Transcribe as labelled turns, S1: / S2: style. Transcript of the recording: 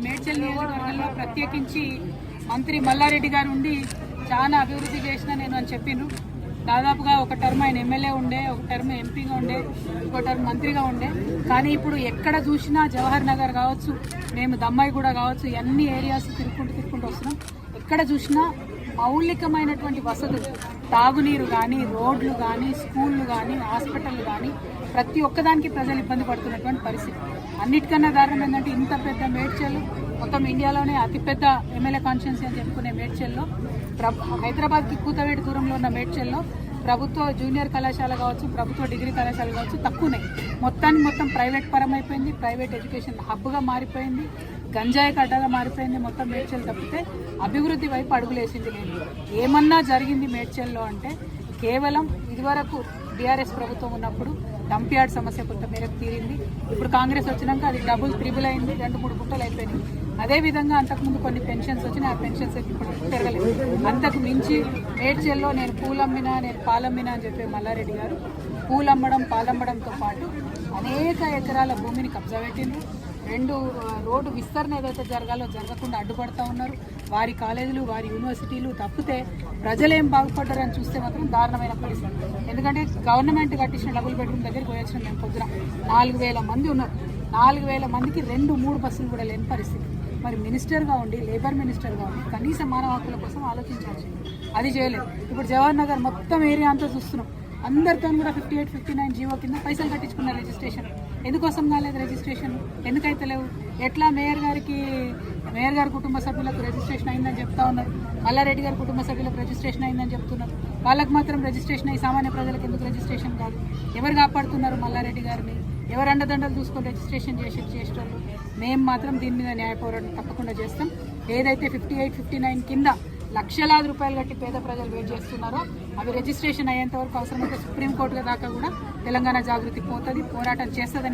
S1: మేడ్చల్ నియోజకవర్గంలో ప్రత్యేకించి మంత్రి మల్లారెడ్డి గారు ఉండి చాలా అభివృద్ధి చేసిన నేను అని చెప్పిండ్రు. దాదాపుగా ఒక టర్మ్ ఆయన ఎమ్మెల్యే ఉండే, ఒక టర్మ్ ఎంపీగా ఉండే, ఇంకో టర్మ్ మంత్రిగా ఉండే. కానీ ఇప్పుడు ఎక్కడ చూసినా జవహర్ నగర్ కావచ్చు, మేము దమ్మాయి కూడా కావచ్చు, అన్ని ఏరియాస్ తిరుక్కుంటూ వస్తున్నాం. ఎక్కడ చూసినా మౌలికమైనటువంటి వసతులు, తాగునీరు కానీ, రోడ్లు కానీ, స్కూళ్ళు కానీ, హాస్పిటళ్ళు కానీ ప్రతి ఒక్కదానికి ప్రజలు ఇబ్బంది పడుతున్నటువంటి పరిస్థితి. అన్నిటికన్నా దారుణం ఏంటంటే ఇంత పెద్ద మేడ్చల్, మొత్తం ఇండియాలోనే అతిపెద్ద ఎమ్మెల్యే కాన్స్టిట్యున్సీ అని చెప్పుకునే మేడ్చల్లో, హైదరాబాద్కి కూతవేటి దూరంలో ఉన్న మేడ్చల్లో ప్రభుత్వ జూనియర్ కళాశాల కావచ్చు, ప్రభుత్వ డిగ్రీ కళాశాల కావచ్చు తక్కువనే. మొత్తం ప్రైవేట్ పరమైపోయింది, ప్రైవేట్ ఎడ్యుకేషన్ హబ్గా మారిపోయింది, గంజాయి కడ్డగా మారిపోయింది. మొత్తం మేడ్చల్ తప్పితే అభివృద్ధి వైపు అడుగులేసింది లేదు. ఏమన్నా జరిగింది మేడ్చల్లో అంటే కేవలం ఇదివరకు బీఆర్ఎస్ ప్రభుత్వం ఉన్నప్పుడు డంప్యార్డ్ సమస్య కొంత మేరకు తీరింది. ఇప్పుడు కాంగ్రెస్ వచ్చినాక అది డబుల్ త్రిబుల్ అయింది, 2-3 గుంటలు అయిపోయినాయి. అదేవిధంగా అంతకుముందు కొన్ని పెన్షన్స్ వచ్చినాయి, ఆ పెన్షన్స్ ఇప్పుడు పెరగలేదు. అంతకు మించి మేడ్చల్లో నేను పూలమ్మినా, నేను పాలమ్మినా అని చెప్పే మల్లారెడ్డి గారు పూలమ్మడం పాలమ్మడంతో పాటు అనేక ఎకరాల భూమిని కబ్జా పెట్టిండ్రు. 2 రోడ్డు విస్తరణ ఏదైతే జరగాలో జరగకుండా అడ్డుపడతా ఉన్నారు. వారి కాలేజీలు, వారి యూనివర్సిటీలు తప్పితే ప్రజలేం బాగుపడ్డారని చూస్తే మాత్రం దారుణమైన పరిస్థితి. ఎందుకంటే గవర్నమెంట్ కట్టించిన డబుల్ బెడ్రూమ్ దగ్గరికి పోయొచ్చిన మేము పొద్దున 4,000 మంది ఉన్నారు. 4,000 మందికి 2-3 బస్సులు కూడా లేని పరిస్థితి. మరి మినిస్టర్గా ఉండి, లేబర్ మినిస్టర్గా ఉండి కనీస మానవ హక్కుల కోసం ఆలోచించాల్సి, అది చేయలేదు. ఇప్పుడు జవహర్ నగర్ మొత్తం ఏరియా అంతా చూస్తున్నాం. అందరితో కూడా 58, 59 జీవో కింద పైసలు కట్టించుకున్నారు రిజిస్ట్రేషన్. ఎందుకోసం కాలేదు రిజిస్ట్రేషన్? ఎందుకైతే లేవు? ఎట్లా మేయర్ గారి కుటుంబ సభ్యులకు రిజిస్ట్రేషన్ అయిందని చెప్తా ఉన్నారు, మల్లారెడ్డి గారి కుటుంబ సభ్యులకు రిజిస్ట్రేషన్ అయిందని చెప్తున్నారు. వాళ్ళకు మాత్రం రిజిస్ట్రేషన్ అయ్యి సామాన్య ప్రజలకు ఎందుకు రిజిస్ట్రేషన్ కాదు? ఎవరు కాపాడుతున్నారు మల్లారెడ్డి గారిని? ఎవరు అండదండలు చూసుకొని రిజిస్ట్రేషన్ చేసేటోళ్ళు? మేము మాత్రం దీని మీద న్యాయ పోరాటం తప్పకుండా చేస్తాం. ఏదైతే 58, 59 కింద లక్షలాది రూపాయలు కట్టి పేద ప్రజలు వెయిట్ చేస్తున్నారో అవి రిజిస్ట్రేషన్ అయ్యేంత వరకు అవసరమైతే సుప్రీంకోర్టు దాకా కూడా తెలంగాణ జాగృతి పోతుంది, పోరాటం చేస్తుందని